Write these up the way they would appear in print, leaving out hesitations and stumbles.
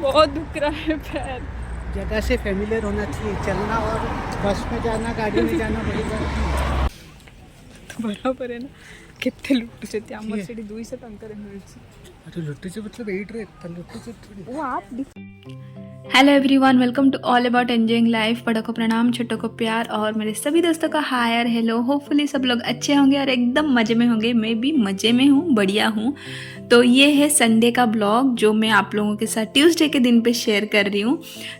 बहुत दुख रहा है पैर। जगह से फेमिलियर होना चाहिए, चलना और बस में जाना गाड़ी में जाना बड़ी बात नहीं। तो बराबर है ना, कितने लुट्टूचे ते आम्हाला सेठी दुईसत अंतर मिळची अरे लुट्टूचे मतलब एट रे लुट्टूचे थोड़ी वो आप hello everyone, welcome to all about enjoying life. बड़ों को प्रणाम, छोटों को प्यार और मेरे सभी दोस्तों का हाय और हेलो। होपफुली सब लोग अच्छे होंगे और एकदम मज़े में होंगे। मैं भी मज़े में हूँ, बढ़िया हूँ। तो ये है संडे का ब्लॉग जो मैं आप लोगों के साथ ट्यूसडे के दिन पे शेयर कर रही हूँ।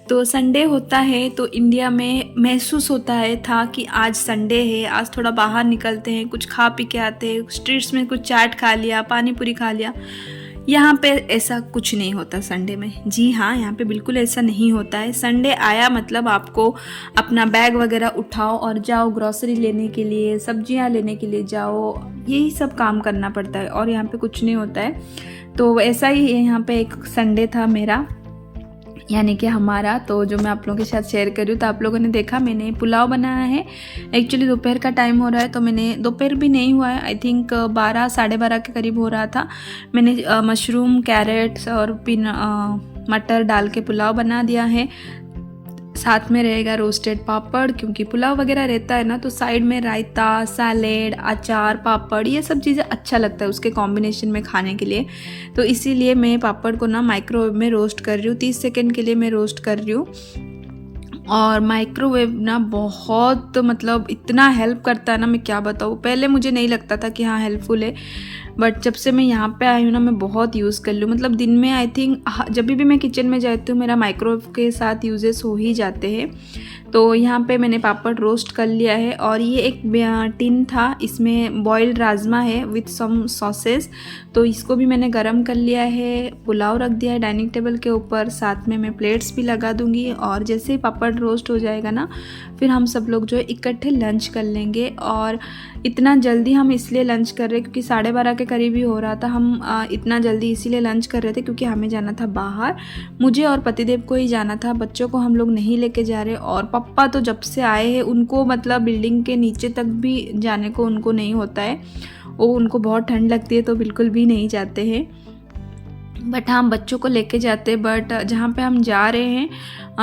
तो संडे होता है तो इंडिया में महसूस होता है था कि आज संडे है, आज थोड़ा बाहर निकलते हैं, कुछ खा पी के आते हैं, स्ट्रीट्स में कुछ चाट खा लिया, पानी पूरी खा लिया। यहाँ पे ऐसा कुछ नहीं होता संडे में। जी हाँ, यहाँ पे बिल्कुल ऐसा नहीं होता है। संडे आया मतलब आपको अपना बैग वगैरह उठाओ और जाओ ग्रॉसरी लेने के लिए, सब्जियाँ लेने के लिए जाओ, यही सब काम करना पड़ता है और यहाँ पे कुछ नहीं होता है। तो ऐसा ही यहाँ पे एक संडे था मेरा, यानी कि हमारा, तो जो मैं आप लोगों के साथ शेयर कर रही हूँ। तो आप लोगों ने देखा मैंने पुलाव बनाया है। एक्चुअली दोपहर का टाइम हो रहा है, तो मैंने, दोपहर भी नहीं हुआ है, आई थिंक 12 साढ़े 12 के करीब हो रहा था। मैंने मशरूम, कैरेट्स और मटर डाल के पुलाव बना दिया है। साथ में रहेगा रोस्टेड पापड़, क्योंकि पुलाव वगैरह रहता है ना तो साइड में रायता, सैलेड, अचार, पापड़, ये सब चीज़ें अच्छा लगता है उसके कॉम्बिनेशन में खाने के लिए। तो इसीलिए मैं पापड़ को ना माइक्रोवेव में रोस्ट कर रही हूँ। 30 सेकंड के लिए मैं रोस्ट कर रही हूँ। और माइक्रोवेव ना बहुत मतलब इतना हेल्प करता है ना, मैं क्या बताऊँ। पहले मुझे नहीं लगता था कि हाँ हेल्पफुल है, बट जब से मैं यहाँ पे आई हूँ ना मैं बहुत यूज़ कर लूँ। मतलब दिन में आई थिंक जब भी मैं किचन में जाती हूँ मेरा माइक्रोवेव के साथ यूजेस हो ही जाते हैं। तो यहाँ पे मैंने पापड़ रोस्ट कर लिया है और ये एक टिन था, इसमें बॉइल्ड राजमा है विथ सम सॉसेस, तो इसको भी मैंने गरम कर लिया है। पुलाव रख दिया है डाइनिंग टेबल के ऊपर, साथ में मैं प्लेट्स भी लगा दूँगी। और जैसे ही पापड़ रोस्ट हो जाएगा ना फिर हम सब लोग जो है इकट्ठे लंच कर लेंगे। और इतना जल्दी हम इसलिए लंच कर रहे हैं क्योंकि 12:30 के करीब ही हो रहा था। हम इतना जल्दी इसीलिए लंच कर रहे थे क्योंकि हमें जाना था बाहर, मुझे और पतिदेव को ही जाना था, बच्चों को हम लोग नहीं लेके जा रहे। और पापा तो जब से आए हैं उनको मतलब बिल्डिंग के नीचे तक भी जाने को उनको नहीं होता है, वो उनको बहुत ठंड लगती है तो बिल्कुल भी नहीं जाते हैं। बट हम बच्चों को लेके जाते, बट जहाँ पे हम जा रहे हैं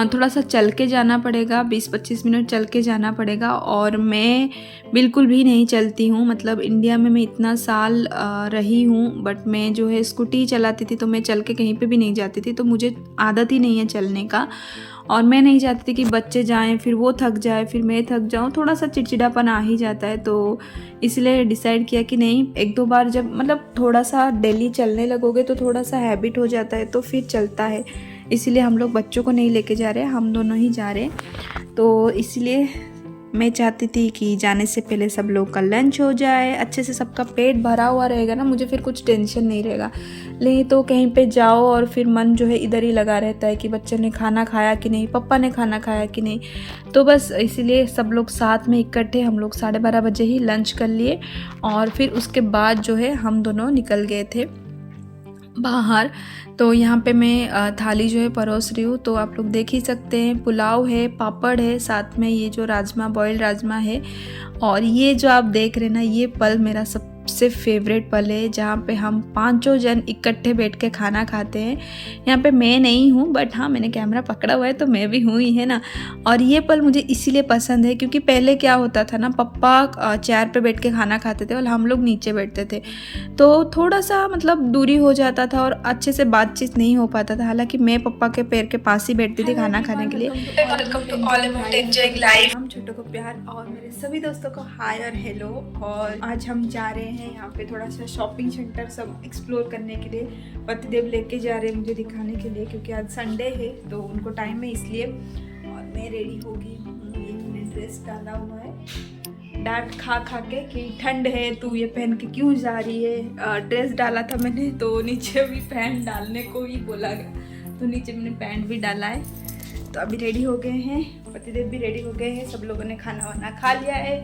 थोड़ा सा चल के जाना पड़ेगा, 20-25 मिनट चल के जाना पड़ेगा। और मैं बिल्कुल भी नहीं चलती हूँ, मतलब इंडिया में मैं इतना साल रही हूँ बट मैं जो है स्कूटी चलाती थी, तो मैं चल के कहीं पे भी नहीं जाती थी, तो मुझे आदत ही नहीं है चलने का। और मैं नहीं चाहती थी कि बच्चे जाएं फिर वो थक जाए फिर मैं थक जाऊं, थोड़ा सा चिड़चिड़ापन आ ही जाता है। तो इसलिए डिसाइड किया कि नहीं, एक दो बार जब मतलब थोड़ा सा डेली चलने लगोगे तो थोड़ा सा हैबिट हो जाता है तो फिर चलता है। इसीलिए हम लोग बच्चों को नहीं लेके जा रहे, हम दोनों ही जा रहे। तो इसलिए मैं चाहती थी कि जाने से पहले सब लोग का लंच हो जाए, अच्छे से सबका पेट भरा हुआ रहेगा ना, मुझे फिर कुछ टेंशन नहीं रहेगा। नहीं तो कहीं पे जाओ और फिर मन जो है इधर ही लगा रहता है कि बच्चे ने खाना खाया कि नहीं, पापा ने खाना खाया कि नहीं। तो बस इसीलिए सब लोग साथ में इकट्ठे, हम लोग 12:30 बजे ही लंच कर लिए और फिर उसके बाद जो है हम दोनों निकल गए थे बाहर। तो यहाँ पे मैं थाली जो है परोस रही हूँ, तो आप लोग देख ही सकते हैं, पुलाव है, पापड़ है, साथ में ये जो राजमा, बॉइल्ड राजमा है। और ये जो आप देख रहे हैं ना, ये पल मेरा सबसे फेवरेट पल है, जहाँ पे हम पांचों जन इकट्ठे बैठ के खाना खाते हैं। यहाँ पे मैं नहीं हूँ बट हाँ मैंने कैमरा पकड़ा हुआ है तो मैं भी हूँ ही, है ना। और ये पल मुझे इसीलिए पसंद है क्योंकि पहले क्या होता था ना, पापा चेयर पे बैठ के खाना खाते थे और हम लोग नीचे बैठते थे, तो थोड़ा सा मतलब दूरी हो जाता था और अच्छे से बातचीत नहीं हो पाता था। हालांकि मैं पापा के पैर के पास ही बैठती थी खाना खाने के लिए। Welcome to all about enjoying life. हम छोटों को प्यार और मेरे सभी दोस्तों को हाय और हेलो। और आज हम जा रहे हैं यहाँ पे थोड़ा सा शॉपिंग सेंटर सब एक्सप्लोर करने के लिए। पतिदेव लेके जा रहे हैं मुझे दिखाने के लिए क्योंकि आज संडे है तो उनको टाइम है इसलिए। और मैं रेडी हो गई हूँ, ये मैंने ड्रेस डाला हुआ है, डांट खा खा के कि ठंड है तू ये पहन के क्यों जा रही है। ड्रेस डाला था मैंने तो नीचे भी पैंट डालने को ही बोला गया, तो नीचे मैंने पैंट भी डाला है। तो अभी रेडी हो गए हैं, पतिदेव भी रेडी हो गए हैं, सब लोगों ने खाना वाना खा लिया है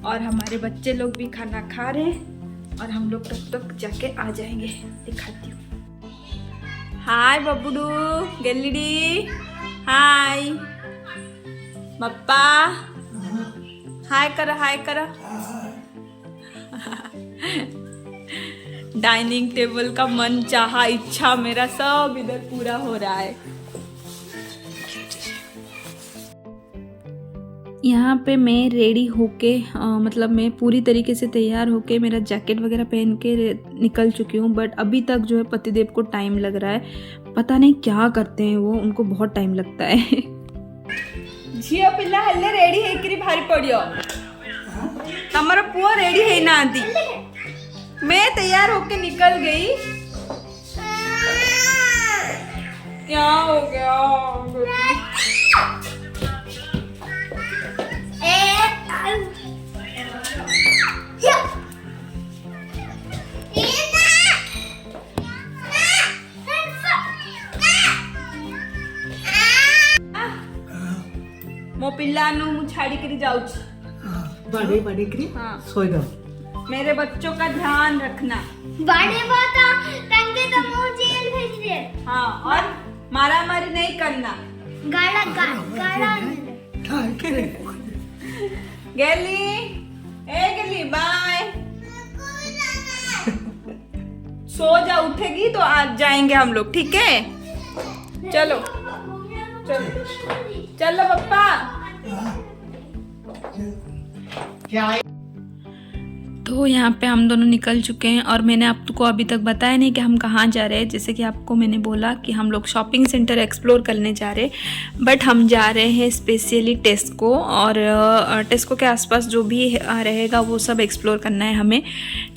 और हमारे बच्चे लोग भी खाना खा रहे हैं और हम लोग तब तक जाके आ जाएंगे। दिखाती हूँ। हाय बबुडू, गल्लीडी, हाय पप्पा, हाय करो, हाय करो। डाइनिंग टेबल का मन चाहा इच्छा मेरा सब इधर पूरा हो रहा है। यहाँ पे मैं रेडी होके मतलब मैं पूरी तरीके से तैयार होके मेरा जैकेट वगैरह पहन के निकल चुकी हूँ, बट अभी तक जो है पतिदेव को टाइम लग रहा है। पता नहीं क्या करते हैं वो, उनको बहुत टाइम लगता है। झियो पिल्ला हल्ले रेडी है कि भारी पड़ियो हमारा पुआ रेडी है ना आंटी। मैं तैयार होके निकल गई, क्या हो गया? मो पिल्लानु मु छाड़ी करी जाऊच बड़े बड़े करी हाँ सोई दो। मेरे बच्चों का ध्यान रखना। बड़े बाता टंगे तो मुझे जेल भेज दे। हाँ और मारा मारी नहीं करना। गाला गाला गेली ए गेली बाय। सो जा, उठेगी तो आज जाएंगे हम लोग, ठीक है? चलो चलो चलो पप्पा। क्या तो यहाँ पे हम दोनों निकल चुके हैं और मैंने आपको अभी तक बताया नहीं कि हम कहाँ जा रहे हैं। जैसे कि आपको मैंने बोला कि हम लोग शॉपिंग सेंटर एक्सप्लोर करने जा रहे हैं, बट हम जा रहे हैं स्पेशली टेस्को, और टेस्को के आसपास जो भी रहेगा वो सब एक्सप्लोर करना है हमें।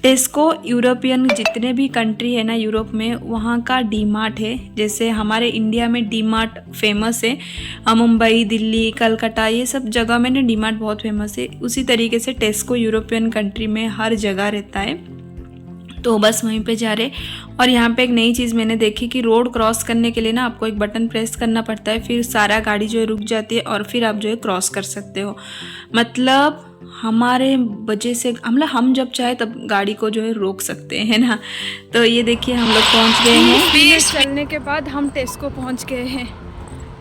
टेस्को यूरोपियन जितने भी कंट्री है ना यूरोप में, वहाँ का डी मार्ट है। जैसे हमारे इंडिया में डी मार्ट फेमस है, मुंबई, दिल्ली, कलकत्ता, ये सब जगह में ना डी मार्ट बहुत फेमस है। उसी तरीके से टेस्को यूरोपियन कंट्री में हर जगह रहता है, तो बस वहीं पे जा रहे। और यहाँ पे एक नई चीज़ मैंने देखी कि रोड क्रॉस करने के लिए ना आपको एक बटन प्रेस करना पड़ता है, फिर सारा गाड़ी जो है रुक जाती है और फिर आप जो है क्रॉस कर सकते हो। मतलब हमारे वजह से हम जब चाहे तब गाड़ी को जो है रोक सकते हैं ना। तो ये देखिए हम लोग पहुँच गए हैं। फिर चलने के बाद हम टेस्को पहुँच गए हैं।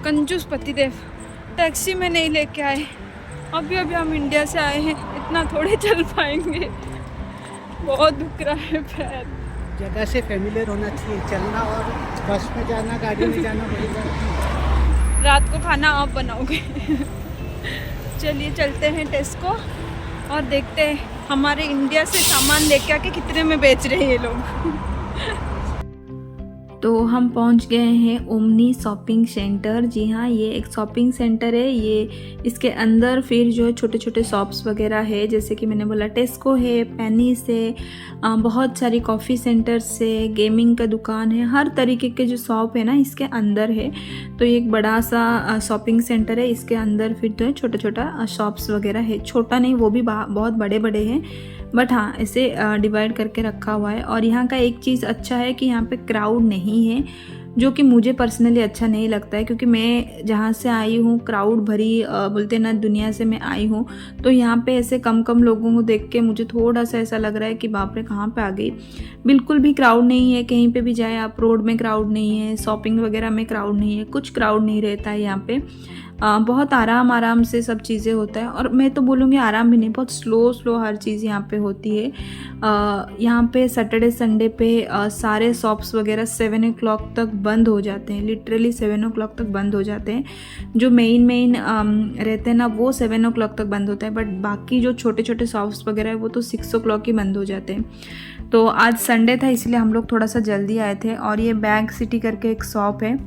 कंजूस पतिदेव टैक्सी में नहीं लेके आए। अभी अभी हम इंडिया से आए हैं, इतना थोड़े चल पाएंगे, बहुत दुख रहा है पैर। जगह से फेमिलियर होना चाहिए, चलना और बस में जाना गाड़ी में जाना बड़ी बात नहीं। रात को खाना आप बनाओगे। चलिए चलते हैं टेस्को और देखते हैं हमारे इंडिया से सामान लेके आके कितने में बेच रहे हैं ये लोग। तो हम पहुंच गए हैं ओमनी शॉपिंग सेंटर। जी हाँ, ये एक शॉपिंग सेंटर है। ये इसके अंदर फिर जो है छोटे छोटे शॉप्स वगैरह है, जैसे कि मैंने बोला टेस्को है, पेनीस है, बहुत सारी कॉफ़ी सेंटर्स है, गेमिंग का दुकान है, हर तरीके के जो शॉप है ना इसके अंदर है। तो ये एक बड़ा सा शॉपिंग सेंटर है, इसके अंदर फिर जो है छोटा छोटा शॉप्स वगैरह है। छोटा नहीं, वो भी बहुत बड़े बड़े हैं, बट हाँ ऐसे डिवाइड करके रखा हुआ है। और यहाँ का एक चीज़ अच्छा है कि यहाँ पे क्राउड नहीं है, जो कि मुझे पर्सनली अच्छा नहीं लगता है, क्योंकि मैं जहाँ से आई हूँ क्राउड भरी बोलते ना दुनिया से मैं आई हूँ, तो यहाँ पे ऐसे कम लोगों को देख के मुझे थोड़ा सा ऐसा लग रहा है कि बाप रे कहाँ पे आ गई। बिल्कुल भी क्राउड नहीं है, कहीं पे भी जाए आप, रोड में क्राउड नहीं है, शॉपिंग वगैरह में क्राउड नहीं है, कुछ क्राउड नहीं रहता है यहाँ पे। बहुत आराम से सब चीज़ें होता है। और मैं तो बोलूँगी आराम भी नहीं, बहुत स्लो हर चीज़ यहाँ पे होती है। यहाँ पे सैटरडे संडे पे सारे शॉप्स वगैरह 7 o'clock तक बंद हो जाते हैं, लिटरली 7 o'clock तक बंद हो जाते हैं। जो मेन रहते हैं ना वो 7 o'clock तक बंद होता है, बट बाकी जो छोटे छोटे शॉप्स वगैरह है वो तो 6 o'clock ही बंद हो जाते हैं। तो आज संडे था इसलिए हम लोग थोड़ा सा जल्दी आए थे। और ये बैग सिटी करके एक शॉप है,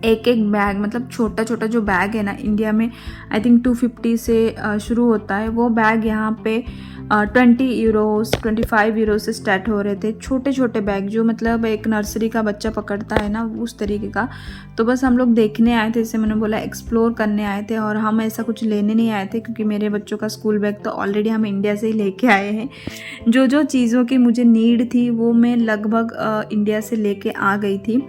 एक बैग मतलब छोटा जो बैग है ना इंडिया में आई थिंक 250 से शुरू होता है, वो बैग यहाँ पे 20 euros 25 euros से स्टार्ट हो रहे थे। छोटे बैग जो मतलब एक नर्सरी का बच्चा पकड़ता है ना उस तरीके का। तो बस हम लोग देखने आए थे, जैसे मैंने बोला एक्सप्लोर करने आए थे, और हम ऐसा कुछ लेने नहीं आए थे, क्योंकि मेरे बच्चों का स्कूल बैग तो ऑलरेडी हम इंडिया से ही लेके आए हैं। जो चीज़ों की मुझे नीड थी वो मैं लगभग इंडिया से लेके आ गई थी।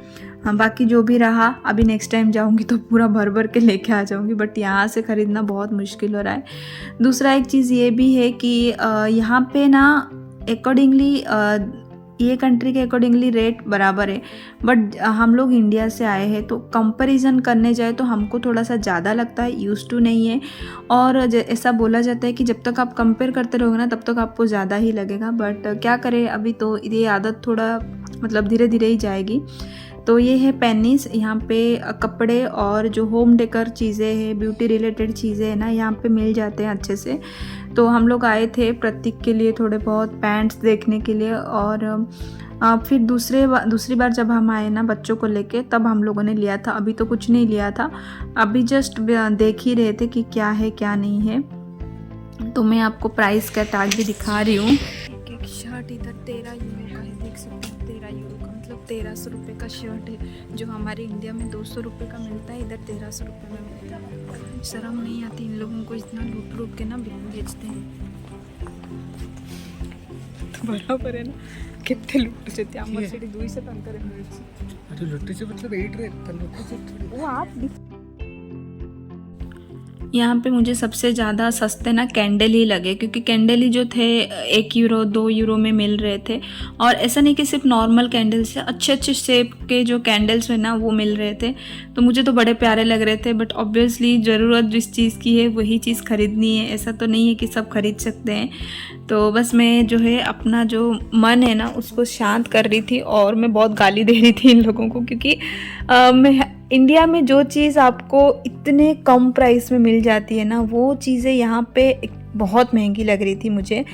हाँ, बाकी जो भी रहा अभी नेक्स्ट टाइम जाऊंगी तो पूरा भर के लेके आ जाऊंगी, बट यहाँ से ख़रीदना बहुत मुश्किल हो रहा है। दूसरा एक चीज़ ये भी है कि यहाँ पे ना अकॉर्डिंगली ये कंट्री के अकॉर्डिंगली रेट बराबर है, बट हम लोग इंडिया से आए हैं तो कंपैरिजन करने जाए तो हमको थोड़ा सा ज़्यादा लगता है, यूज़ टू नहीं है। और ऐसा बोला जाता है कि जब तक आप कंपेयर करते रहोगे ना तब तक आपको ज़्यादा ही लगेगा, बट क्या करें, अभी तो ये आदत थोड़ा मतलब धीरे धीरे ही जाएगी। तो ये है पेनिस, यहाँ पे कपड़े और जो होम डेकर चीज़ें हैं, ब्यूटी रिलेटेड चीज़ें हैं ना, यहाँ पे मिल जाते हैं अच्छे से। तो हम लोग आए थे प्रतीक के लिए थोड़े बहुत पैंट्स देखने के लिए, और फिर दूसरी बार जब हम आए ना बच्चों को लेके तब हम लोगों ने लिया था। अभी तो कुछ नहीं लिया था, अभी जस्ट देख ही रहे थे कि क्या है क्या नहीं है। तो मैं आपको प्राइस का टैग भी दिखा रही हूँ। एक शर्ट इधर 13 यूरो का है, देख सकते हैं 13 यूरो का मतलब 1300 रुपये का शर्ट है, जो हमारे इंडिया में 200 रुपये का मिलता है, इधर 1300 रुपये में मिलता है। शर्म नहीं आती इन लोगों को, इतना लूट लूट के ना बेचते हैं। तो बराबर है ना, कितने लूट से थे आम्हाला सिटी 200 टंकर अरे लुट्टे से मतलब 8 रे, लुट्टे से थोड़ी वो आप यहाँ पे मुझे सबसे ज़्यादा सस्ते ना कैंडल ही लगे, क्योंकि कैंडल ही जो थे 1 यूरो 2 यूरो में मिल रहे थे। और ऐसा नहीं कि सिर्फ नॉर्मल कैंडल्स है, अच्छे अच्छे शेप के जो कैंडल्स है ना वो मिल रहे थे। तो मुझे तो बड़े प्यारे लग रहे थे, बट ऑब्वियसली ज़रूरत जिस चीज़ की है वही चीज़ ख़रीदनी है, ऐसा तो नहीं है कि सब खरीद सकते हैं। तो बस मैं जो है अपना जो मन है ना उसको शांत कर रही थी, और मैं बहुत गाली दे रही थी इन लोगों को, क्योंकि मैं इंडिया में जो चीज़ आपको इतने कम प्राइस में मिल जाती है ना, वो चीज़ें यहाँ पे बहुत महंगी लग रही थी मुझे,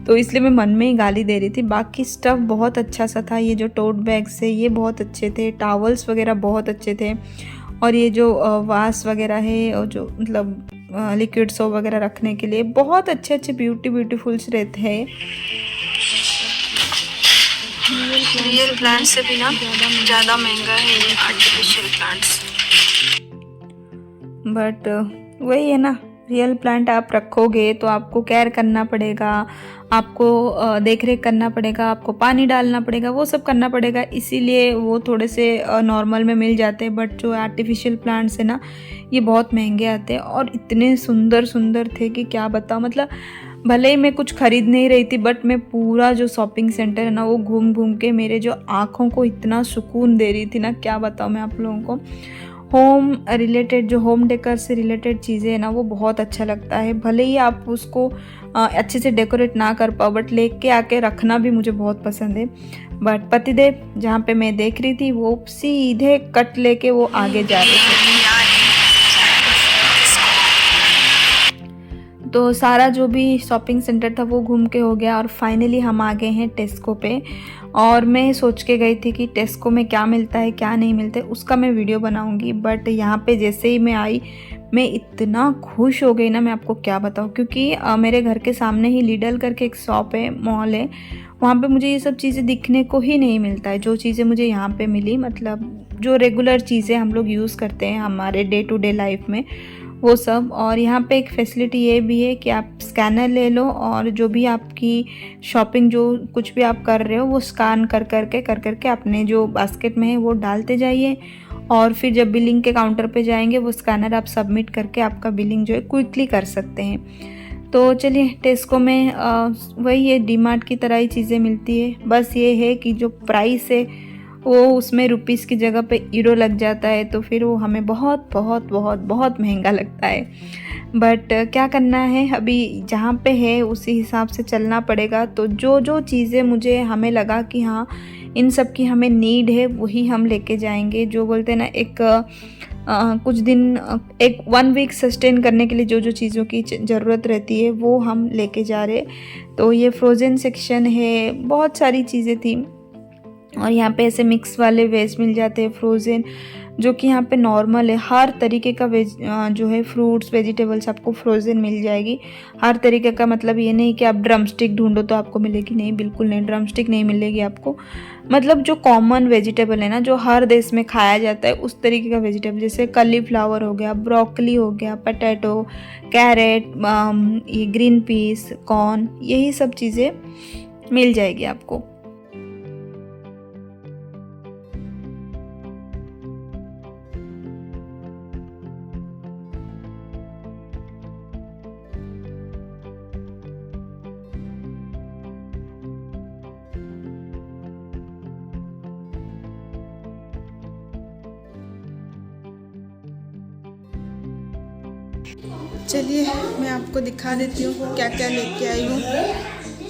तो इसलिए मैं मन में ही गाली दे रही थी। बाकी स्टफ़ बहुत अच्छा सा था, ये जो टोट बैग्स है ये बहुत अच्छे थे, टावल्स वगैरह बहुत अच्छे थे, और ये जो वास वगैरह है और जो मतलब लिक्विड सोप वगैरह रखने के लिए बहुत अच्छे अच्छे ब्यूटीफुल्स रहते हैं। रियल प्लांट से भी ना ज़्यादा महंगा है ये आर्टिफिशियल प्लांट्स, बट वही है ना, रियल प्लांट आप रखोगे तो आपको केयर करना पड़ेगा, आपको देख रेख करना पड़ेगा, आपको पानी डालना पड़ेगा, वो सब करना पड़ेगा, इसीलिए वो थोड़े से नॉर्मल में मिल जाते हैं। बट जो आर्टिफिशियल प्लांट्स है ना ये बहुत महंगे आते हैं, और इतने सुंदर सुंदर थे कि क्या बताऊँ। मतलब भले ही मैं कुछ खरीद नहीं रही थी, बट मैं पूरा जो शॉपिंग सेंटर है ना वो घूम घूम के मेरे जो आँखों को इतना सुकून दे रही थी ना, क्या बताऊँ मैं आप लोगों को। होम रिलेटेड जो होम डेकर से रिलेटेड चीज़ें हैं ना वो बहुत अच्छा लगता है, भले ही आप उसको अच्छे से डेकोरेट ना कर पाओ, बट लेके आके रखना भी मुझे बहुत पसंद है। बट पतिदेव जहाँ पे मैं देख रही थी वो सीधे कट लेके वो आगे जा रहे थे। तो सारा जो भी शॉपिंग सेंटर था वो घूम के हो गया, और फाइनली हम आ गए हैं टेस्को पे। और मैं सोच के गई थी कि टेस्को में क्या मिलता है क्या नहीं मिलता है उसका मैं वीडियो बनाऊंगी, बट यहाँ पे जैसे ही मैं आई मैं इतना खुश हो गई ना, मैं आपको क्या बताऊँ। क्योंकि मेरे घर के सामने ही लिडल करके एक शॉप है, मॉल है, वहाँ पे मुझे ये सब चीज़ें दिखने को ही नहीं मिलता है, जो चीज़ें मुझे यहाँ पे मिली, मतलब जो रेगुलर चीज़ें हम लोग यूज़ करते हैं हमारे डे टू डे लाइफ में वो सब। और यहाँ पे एक फैसिलिटी ये भी है कि आप स्कैनर ले लो, और जो भी आपकी शॉपिंग जो कुछ भी आप कर रहे हो वो स्कैन कर करके अपने जो बास्केट में है वो डालते जाइए, और फिर जब बिलिंग के काउंटर पे जाएंगे वो स्कैनर आप सबमिट करके आपका बिलिंग जो है क्विकली कर सकते हैं। तो चलिए टेस्को में वही है, डीमार्ट की तरह ही चीज़ें मिलती है, बस ये है कि जो प्राइस है वो उसमें रुपीस की जगह पे यूरो लग जाता है, तो फिर वो हमें बहुत बहुत बहुत बहुत महंगा लगता है। बट क्या करना है, अभी जहाँ पे है उसी हिसाब से चलना पड़ेगा। तो जो जो चीज़ें मुझे हमें लगा कि हाँ इन सब की हमें नीड है वही हम लेके जाएंगे। जो बोलते हैं ना एक कुछ दिन एक 1 वीक सस्टेन करने के लिए जो जो चीज़ों की ज़रूरत रहती है वो हम लेके जा रहे। तो ये फ्रोज़न सेक्शन है, बहुत सारी चीज़ें थी, और यहाँ पे ऐसे मिक्स वाले वेज मिल जाते हैं फ्रोज़न, जो कि यहाँ पे नॉर्मल है। हर तरीके का वेज जो है फ्रूट्स वेजिटेबल्स आपको फ्रोज़न मिल जाएगी, हर तरीके का। मतलब ये नहीं कि आप ड्रम स्टिक ढूंढो तो आपको मिलेगी, नहीं, बिल्कुल नहीं, ड्रम स्टिक नहीं मिलेगी आपको। मतलब जो कॉमन वेजिटेबल है ना, जो हर देश में खाया जाता है उस तरीके का वेजिटेबल, जैसे कॉलीफ्लावर हो गया, ब्रोकली हो गया, पटैटो, कैरेट, ये ग्रीन पीस, कॉर्न, यही सब चीज़ें मिल जाएगी आपको। चलिए मैं आपको दिखा देती हूँ क्या क्या लेके आई हूँ।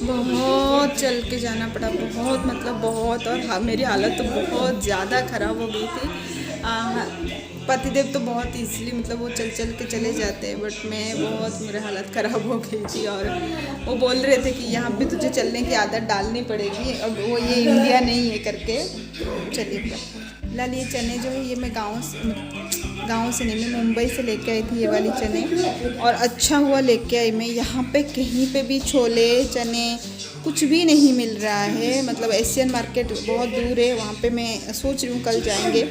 बहुत चल के जाना पड़ा, बहुत मतलब बहुत, और हाँ मेरी हालत तो बहुत ज़्यादा ख़राब हो गई थी। पतिदेव तो बहुत ईजिली मतलब वो चल चल के चले जाते हैं, बट मैं बहुत, मेरी हालत ख़राब हो गई थी। और वो बोल रहे थे कि यहाँ पे तुझे चलने की आदत डालनी पड़ेगी, अब वो ये इंडिया नहीं है करके। चलिए फिलहाल ये चने जो है ये मैं गाँव से नहीं, मैं मुंबई से लेके आई थी ये वाली चने, और अच्छा हुआ लेके आई मैं। यहाँ पे कहीं पे भी छोले चने कुछ भी नहीं मिल रहा है, मतलब एशियन मार्केट बहुत दूर है, वहाँ पे मैं सोच रही हूँ कल जाएंगे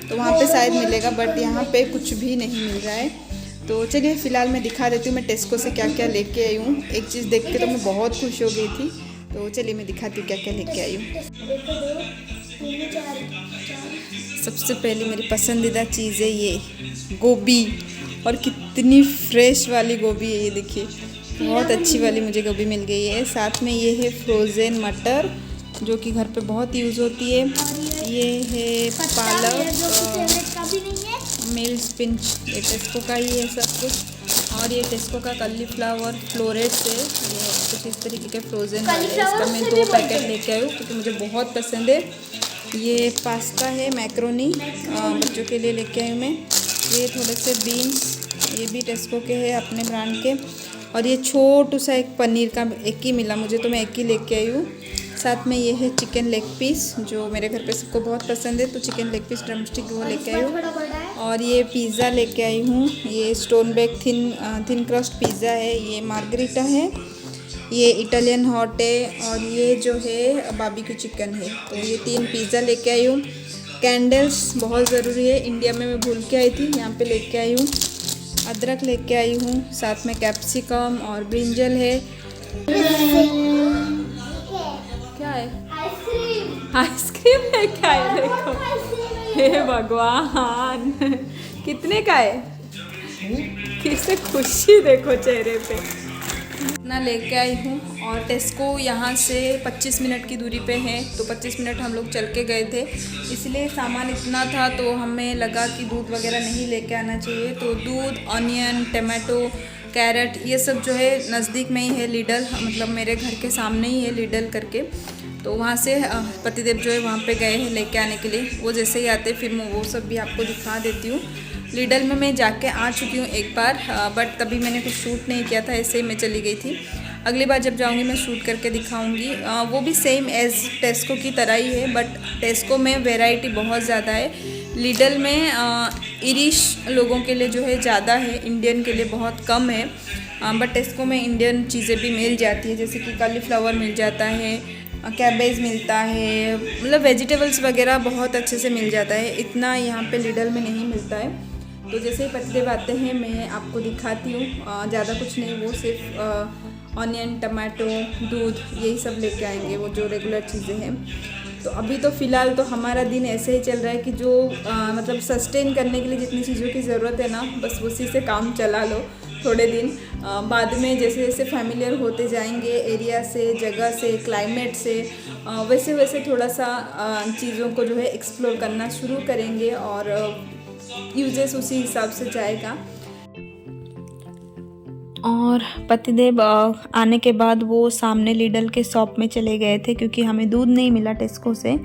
तो वहाँ पे शायद मिलेगा, बट यहाँ पे कुछ भी नहीं मिल रहा है। तो चलिए फ़िलहाल मैं दिखा देती हूँ मैं टेस्को से क्या क्या लेके आई हूँ। एक चीज़ देख के तो मैं बहुत खुश हो गई थी, तो चलिए मैं दिखाती हूँ क्या क्या लेके आई हूँ। सबसे पहले मेरी पसंदीदा चीज़ है ये गोभी, और कितनी फ्रेश वाली गोभी है ये देखिए, बहुत अच्छी वाली मुझे गोभी मिल गई है। साथ में ये है फ्रोज़न मटर जो कि घर पे बहुत यूज़ होती है। ये है पालक, मिल स्पिंच, ये टेस्को का ही है सब कुछ। और ये टेस्को का कॉलीफ्लावर फ्लोरेट्स है, ये कुछ इस तरीके के फ्रोज़न है। इसका मैं 2 पैकेट लेके आई हूँ क्योंकि मुझे बहुत पसंद है। ये पास्ता है मैक्रोनी, बच्चों के लिए लेके आई हूँ मैं। ये थोड़े से बीन्स, ये भी टेस्को के हैं अपने ब्रांड के। और ये छोटू सा एक पनीर का एक ही मिला मुझे, तो मैं एक ही लेके आई हूँ। साथ में ये है चिकन लेग पीस जो मेरे घर पे सबको बहुत पसंद है, तो चिकन लेग पीस ड्रमस्टिक वो लेके आई हूँ। और ये पिज़्ज़ा लेके आई हूँ, ये stone bake thin crust pizza है, ये मार्गरीटा है, ये इटालियन हॉट है, और ये जो है बारबेक्यू चिकन है। तो ये 3 पिज़्ज़ा लेके आई हूँ। कैंडल्स बहुत ज़रूरी है, इंडिया में मैं भूल के आई थी, यहाँ पे लेके आई हूँ। अदरक लेके आई हूँ, साथ में कैप्सिकम और ब्रिंजल है। क्या है? आइसक्रीम है क्या है? देखो, हे भगवान कितने का है? किससे खुशी देखो चेहरे पे। इतना लेके आई हूँ, और टेस्को यहाँ से 25 मिनट की दूरी पे है, तो 25 मिनट हम लोग चल के गए थे, इसलिए सामान इतना था तो हमें लगा कि दूध वगैरह नहीं लेके आना चाहिए। तो दूध, ऑनियन, टमाटो, कैरेट, ये सब जो है नज़दीक में ही है लिडल, मतलब मेरे घर के सामने ही है लिडल करके। तो वहाँ से पतिदेव जो है वहाँ पे गए हैं लेके आने के लिए। वो जैसे ही आते फिर मैं वो सब भी आपको दिखा देती हूँ। लिडल में मैं जाके आ चुकी हूँ एक बार, बट तभी मैंने कुछ शूट नहीं किया था, ऐसे ही मैं चली गई थी। अगली बार जब जाऊँगी मैं शूट करके दिखाऊँगी। वो भी सेम एज़ टेस्को की तरह ही है, बट टेस्को में वैरायटी बहुत ज़्यादा है। लिडल में इरिश लोगों के लिए जो है ज़्यादा है, इंडियन के लिए बहुत कम है। बट टेस्को में इंडियन चीज़ें भी मिल जाती है, जैसे कि कॉलीफ्लावर मिल जाता है, कैबेज मिलता है, मतलब वेजिटेबल्स वगैरह बहुत अच्छे से मिल जाता है। इतना यहाँ पे लिडल में नहीं मिलता है। तो जैसे ही पतिदेव आते हैं मैं आपको दिखाती हूँ। ज़्यादा कुछ नहीं, वो सिर्फ ऑनियन, टमाटो, दूध, यही सब लेके आएंगे, वो जो रेगुलर चीज़ें हैं। तो अभी तो फ़िलहाल तो हमारा दिन ऐसे ही चल रहा है कि जो मतलब सस्टेन करने के लिए जितनी चीज़ों की ज़रूरत है ना, बस उसी से काम चला लो थोड़े दिन। बाद में जैसे जैसे फैमिलियर होते जाएंगे एरिया से, जगह से, क्लाइमेट से, वैसे वैसे थोड़ा सा चीज़ों को जो है एक्सप्लोर करना शुरू करेंगे, और यूजेस उसी हिसाब से जाएगा। और पतिदेव आने के बाद वो सामने लिडल के शॉप में चले गए थे क्योंकि हमें दूध नहीं मिला टेस्को से,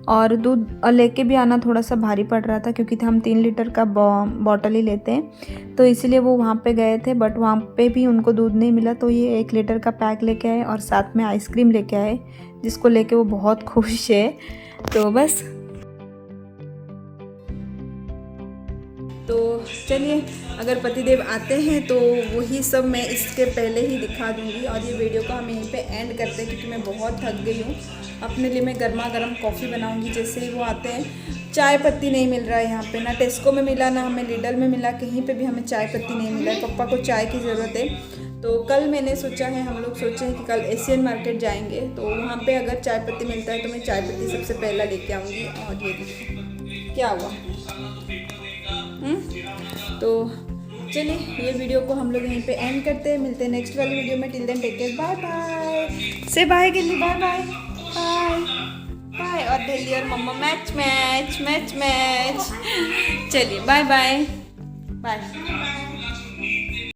और दूध लेके भी आना थोड़ा सा भारी पड़ रहा था क्योंकि हम 3 लीटर का बॉटल ही लेते हैं, तो इसलिए वो वहाँ पे गए थे। बट वहाँ पे भी उनको दूध नहीं मिला, तो ये 1 लीटर का पैक लेके आए और साथ में आइसक्रीम लेके आए, जिसको लेके वो बहुत खुश है। तो बस, तो चलिए अगर पतिदेव आते हैं तो वही सब मैं इसके पहले ही दिखा दूंगी। और ये वीडियो को हम यहीं पे एंड करते हैं क्योंकि मैं बहुत थक गई हूँ। अपने लिए मैं गर्मा गर्म कॉफ़ी बनाऊंगी जैसे ही वो आते हैं। चाय पत्ती नहीं मिल रहा है यहाँ पे, ना टेस्को में मिला, ना हमें लिडल में मिला, कहीं पे भी हमें चाय पत्ती नहीं मिला है। पप्पा को चाय की ज़रूरत है, तो कल मैंने सोचा है, हम लोग सोचे हैं कि कल एशियन मार्केट जाएंगे, तो वहाँ पे अगर चाय पत्ती मिलता है तो मैं चाय पत्ती सबसे पहला लेके आऊँगी। और ये क्या हुआ, तो चलिए ये वीडियो को हम लोग यहीं पे एंड करते हैं। मिलते हैं नेक्स्ट वाली वीडियो में। Till then take care, bye bye. Say bye गिल्ली, बाय बाय बाय बाय। और ढेली और मम्मा मैच मैच मैच मैच। चलिए बाय बाय बाय।